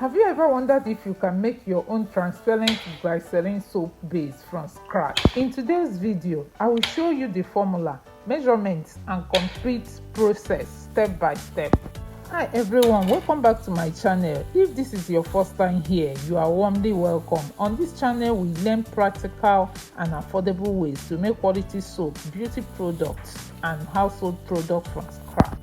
Have you ever wondered if you can make your own transparent glycerin soap base from scratch? In today's video, I will show you the formula, measurements, and complete process step by step. Hi everyone, welcome back to my channel. If this is your first time here, you are warmly welcome. On this channel, we learn practical and affordable ways to make quality soap, beauty products, and household products from scratch.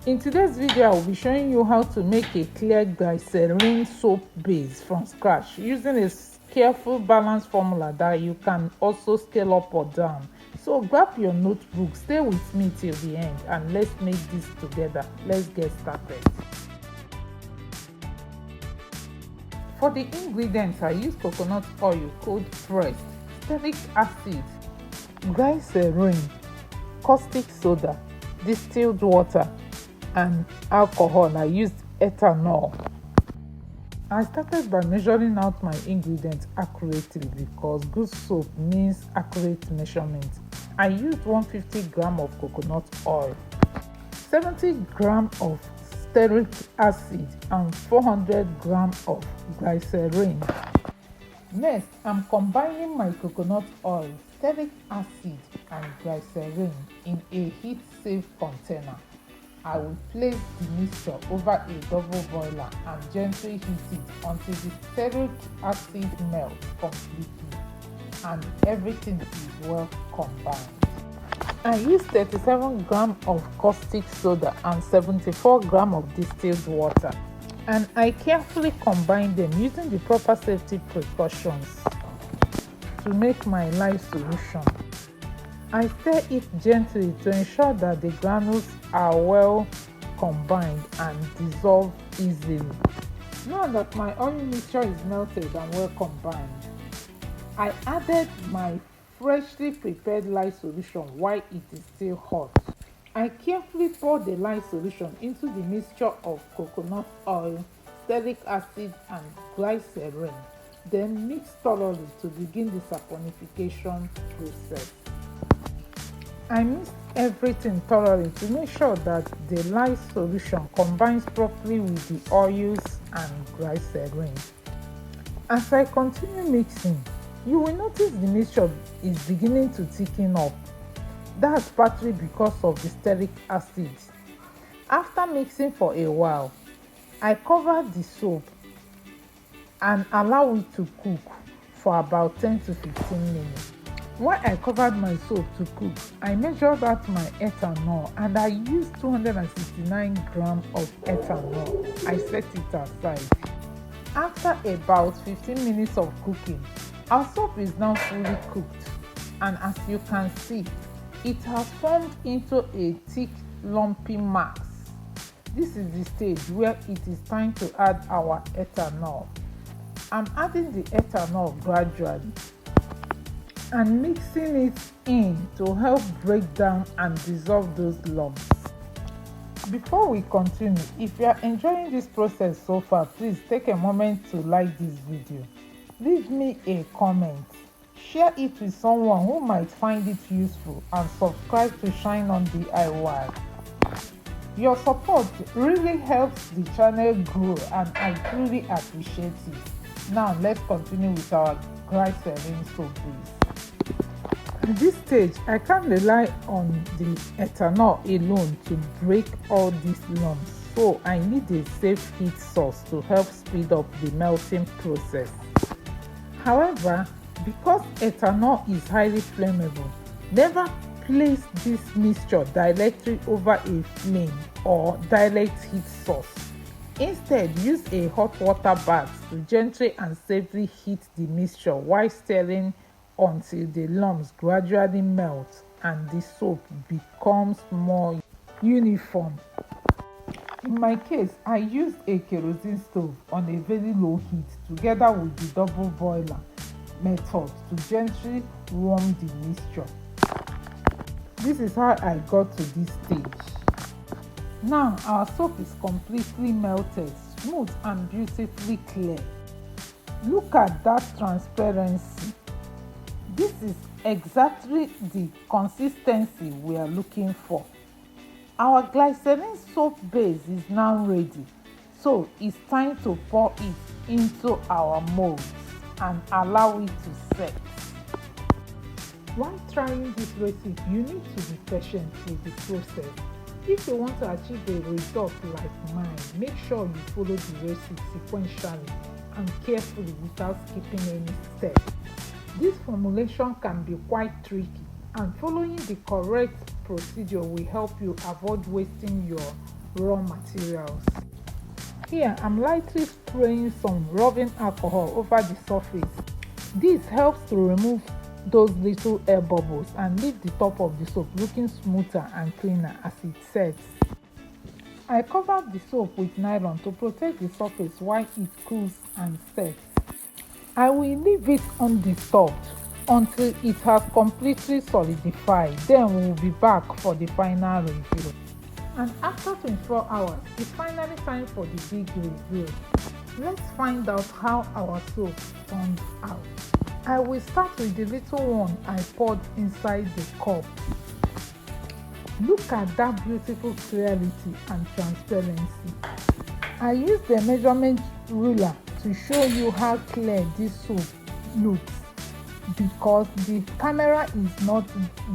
In today's video, I will be showing you how to make a clear glycerin soap base from scratch using a careful balanced formula that you can also scale up or down. So grab your notebook, stay with me till the end, and let's make this together. Let's get started. For the ingredients, I use coconut oil cold pressed, stearic acid, glycerin, caustic soda, distilled water, and alcohol. I used ethanol. I started by measuring out my ingredients accurately because good soap means accurate measurement. I used 150 grams of coconut oil, 70 grams of stearic acid, and 400 grams of glycerin. Next, I'm combining my coconut oil, stearic acid, and glycerin in a heat-safe container. I will place the mixture over a double boiler and gently heat it until the stearic acid melts completely and everything is well combined. I used 37 grams of caustic soda and 74 grams of distilled water, and I carefully combine them using the proper safety precautions to make my life solution. I stir it gently to ensure that the granules are well combined and dissolve easily. Now that my oil mixture is melted and well combined, I added my freshly prepared lye solution while it is still hot. I carefully pour the lye solution into the mixture of coconut oil, stearic acid, and glycerin, then mix thoroughly to begin the saponification process. I mixed everything thoroughly to make sure that the lye solution combines properly with the oils and glycerin. As I continue mixing, you will notice the mixture is beginning to thicken up. That's partly because of the stearic acid. After mixing for a while, I covered the soap and allow it to cook for about 10 to 15 minutes. While I covered my soap to cook, I measured out my ethanol and I used 269 grams of ethanol. I set it aside. After about 15 minutes of cooking, our soap is now fully cooked, and as you can see, it has formed into a thick lumpy mass. This is the stage where it is time to add our ethanol. I'm adding the ethanol gradually and mixing it in to help break down and dissolve those lumps. Before we continue, if you are enjoying this process so far, please take a moment to like this video. Leave me a comment, share it with someone who might find it useful, and subscribe to Shine On DIY. Your support really helps the channel grow and I truly appreciate it. Now let's continue with our glycerin soap base. At this stage, I can't rely on the ethanol alone to break all these lumps, so I need a safe heat source to help speed up the melting process. However, because ethanol is highly flammable, never place this mixture directly over a flame or direct heat source. Instead, use a hot water bath to gently and safely heat the mixture while stirring until the lumps gradually melt and the soap becomes more uniform. In my case, I used a kerosene stove on a very low heat together with the double boiler method to gently warm the mixture. This is how I got to this stage. Now our soap is completely melted, smooth and beautifully clear. Look at that transparency. This is exactly the consistency we are looking for. Our glycerin soap base is now ready. So it's time to pour it into our molds and allow it to set. While trying this recipe, you need to be patient with the process. If you want to achieve a result like mine, make sure you follow the recipe sequentially and carefully without skipping any step. This formulation can be quite tricky, and following the correct procedure will help you avoid wasting your raw materials. Here, I'm lightly spraying some rubbing alcohol over the surface. This helps to remove those little air bubbles and leave the top of the soap looking smoother and cleaner as it sets. I covered the soap with nylon to protect the surface while it cools and sets. I will leave it undisturbed until it has completely solidified. Then we will be back for the final review. And after 24 hours, it's finally time for the big review. Let's find out how our soap turned out. I will start with the little one I poured inside the cup. Look at that beautiful clarity and transparency. I used the measurement ruler to show you how clear this soap looks, because the camera is not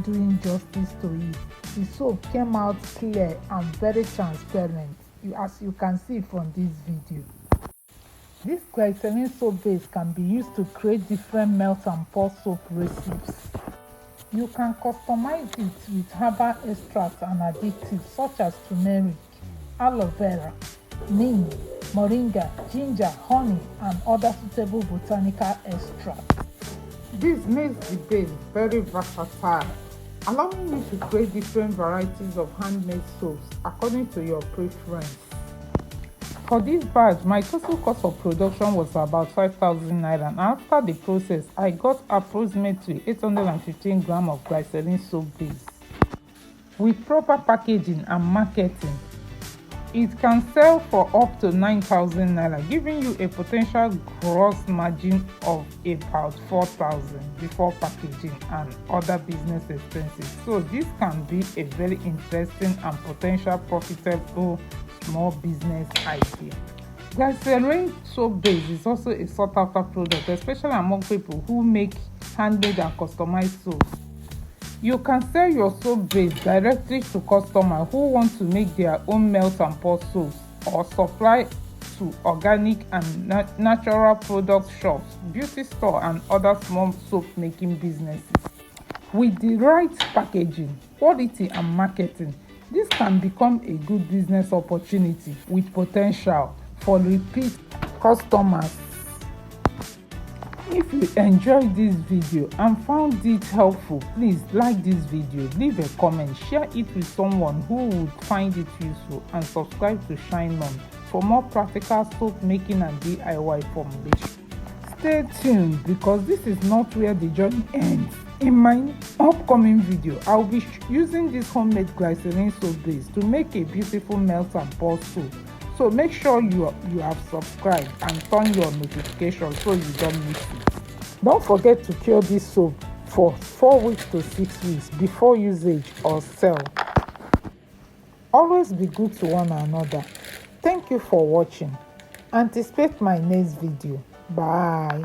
doing justice to it. The soap came out clear and very transparent, as you can see from this video. This glycerin soap base can be used to create different melt and pour soap recipes. You can customize it with herbal extracts and additives such as turmeric, aloe vera, neem, moringa, ginger, honey, and other suitable botanical extracts. This makes the base very versatile, allowing you to create different varieties of handmade soaps according to your preference. For this batch, my total cost of production was about 5,000 naira, and after the process, I got approximately 815 grams of glycerin soap base. With proper packaging and marketing, it can sell for up to 9,000 naira, giving you a potential gross margin of about 4,000 before packaging and other business expenses. So this can be a very interesting and potential profitable small business idea. Glycerin soap base is also a sought after product, especially among people who make handmade and customized soaps. You can sell your soap base directly to customers who want to make their own melt and pour soaps, or supply to organic and natural product shops, beauty store, and other small soap making businesses. With the right packaging, quality, and marketing, this can become a good business opportunity with potential for repeat customers. If you enjoyed this video and found it helpful, please like this video, leave a comment, share it with someone who would find it useful, and subscribe to Shine On for more practical soap making and DIY formulation. Stay tuned, because this is not where the journey ends. In my upcoming video, I'll be using this homemade glycerin soap base to make a beautiful melt and pour soap. So make sure you have subscribed and turn your notifications so you don't miss it. Don't forget to cure this soap for 4 weeks to 6 weeks before usage or sell. Always be good to one another. Thank you for watching. Anticipate my next video. Bye.